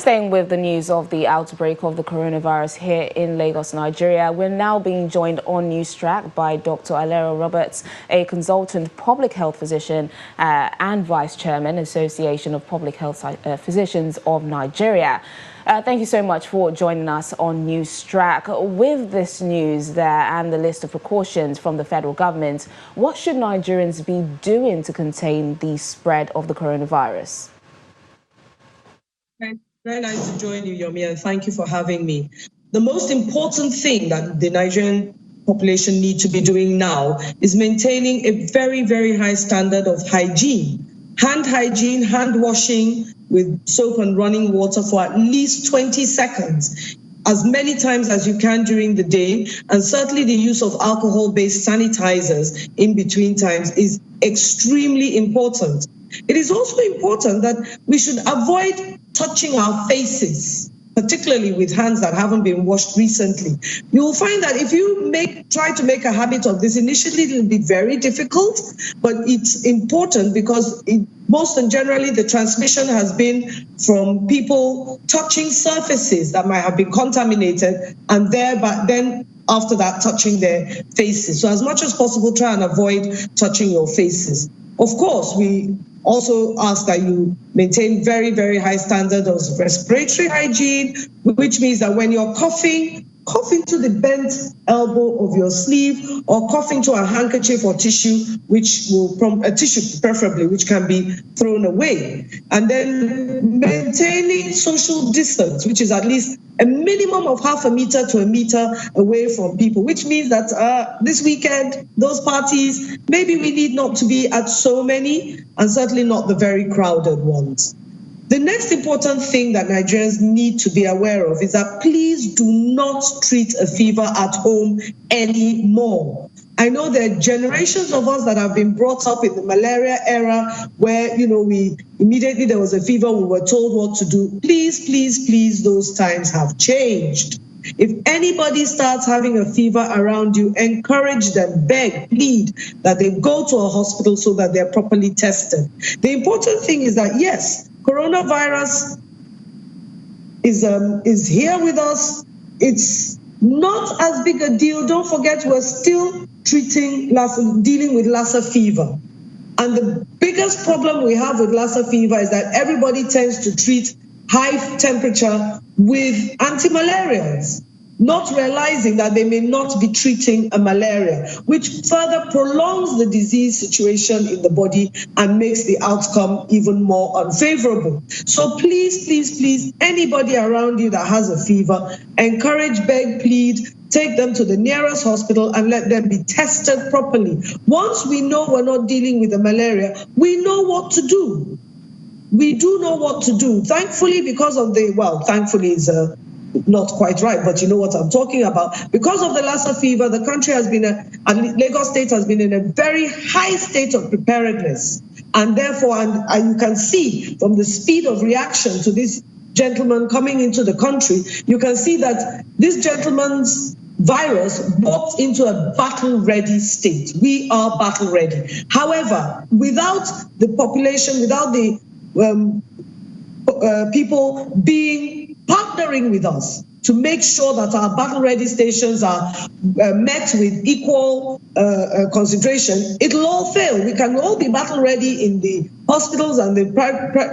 Staying with the news of the outbreak of the coronavirus here in Lagos, Nigeria, we're now being joined on Newstrack by Dr. Alero Roberts, a consultant public health physician and vice chairman, Association of Public Health Physicians of Nigeria. Thank you so much for joining us on Newstrack. With this news there and the list of precautions from the federal government, what should Nigerians be doing to contain the spread of the coronavirus? Very nice to join you, Yomi, and thank you for having me. The most important thing that the Nigerian population need to be doing now is maintaining a very, very high standard of hygiene. Hand hygiene, hand washing with soap and running water for at least 20 seconds, as many times as you can during the day, and certainly the use of alcohol-based sanitizers in between times is extremely important. It is also important that we should avoid touching our faces, particularly with hands that haven't been washed recently. You will find that if you try to make a habit of this, initially it will be very difficult, but it's important because most and generally the transmission has been from people touching surfaces that might have been contaminated and then after that touching their faces. So as much as possible, try and avoid touching your faces. Of course, we also ask that you maintain very, very high standards of respiratory hygiene, which means that when you're coughing, cough into the bent elbow of your sleeve or cough into a handkerchief or tissue, tissue preferably, which can be thrown away. And then maintaining social distance, which is at least a minimum of 0.5 meter to 1 meter away from people, which means that this weekend, those parties, maybe we need not to be at so many, and certainly not the very crowded ones. The next important thing that Nigerians need to be aware of is that please do not treat a fever at home anymore. I know there are generations of us that have been brought up in the malaria era where, we immediately there was a fever, we were told what to do. Please, please, please, those times have changed. If anybody starts having a fever around you, encourage them, beg, plead that they go to a hospital so that they're properly tested. The important thing is that, yes, coronavirus is here with us. It's not as big a deal. Don't forget, we're still dealing with Lassa fever. And the biggest problem we have with Lassa fever is that everybody tends to treat high temperature with antimalarials, not realizing that they may not be treating a malaria, which further prolongs the disease situation in the body and makes the outcome even more unfavorable. So please, please, please, anybody around you that has a fever, encourage, beg, plead, take them to the nearest hospital and let them be tested properly. Once we know we're not dealing with the malaria, we know what to do. We do know what to do. Thankfully, because of thankfully is not quite right, but you know what I'm talking about. Because of the Lassa fever, the country has been, Lagos State has been in a very high state of preparedness. And therefore, and you can see from the speed of reaction to this gentleman coming into the country, you can see that this gentleman's virus walked into a battle-ready state. We are battle-ready. However, without the population, without the people partnering with us to make sure that our battle-ready stations are met with equal concentration, it'll all fail. We can all be battle-ready in the hospitals and the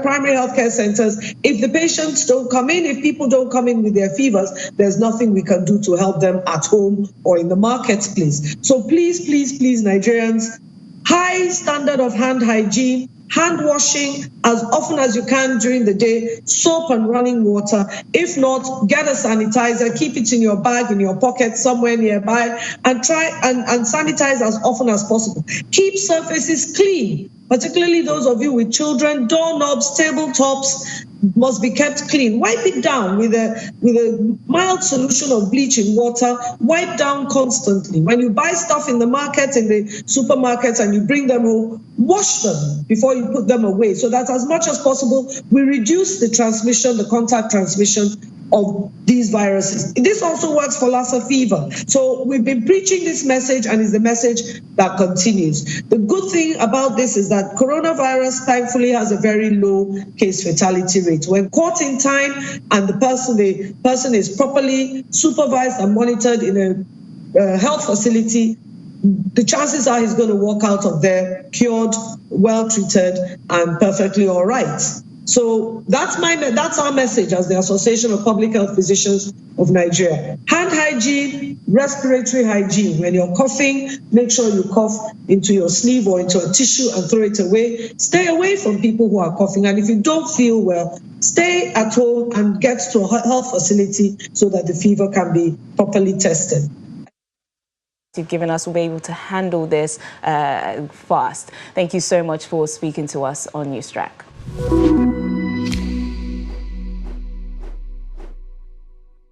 primary healthcare centers. If the patients don't come in, if people don't come in with their fevers, there's nothing we can do to help them at home or in the marketplace. So please, please, please, Nigerians, high standard of hand hygiene, hand washing as often as you can during the day, soap and running water. If not, get a sanitizer, keep it in your bag, in your pocket, somewhere nearby, and try and sanitize as often as possible. Keep surfaces clean, particularly those of you with children. Doorknobs, tabletops must be kept clean. Wipe it down with a mild solution of bleach in water. Wipe down constantly. When you buy stuff in the market, in the supermarkets, and you bring them home, wash them before you put them away, so that as much as possible we reduce the transmission, the contact transmission of these viruses. This also works for Lassa fever. So we've been preaching this message, and it's the message that continues. The good thing about this is that coronavirus thankfully has a very low case fatality rate. When caught in time and the person is properly supervised and monitored in a health facility, the chances are he's going to walk out of there cured, well treated, and perfectly all right. So that's our message as the Association of Public Health Physicians of Nigeria. Hand hygiene, respiratory hygiene. When you're coughing, make sure you cough into your sleeve or into a tissue and throw it away. Stay away from people who are coughing. And if you don't feel well, stay at home and get to a health facility so that the fever can be properly tested. You've given us, we'll be able to handle this fast. Thank you so much for speaking to us on Newstrack.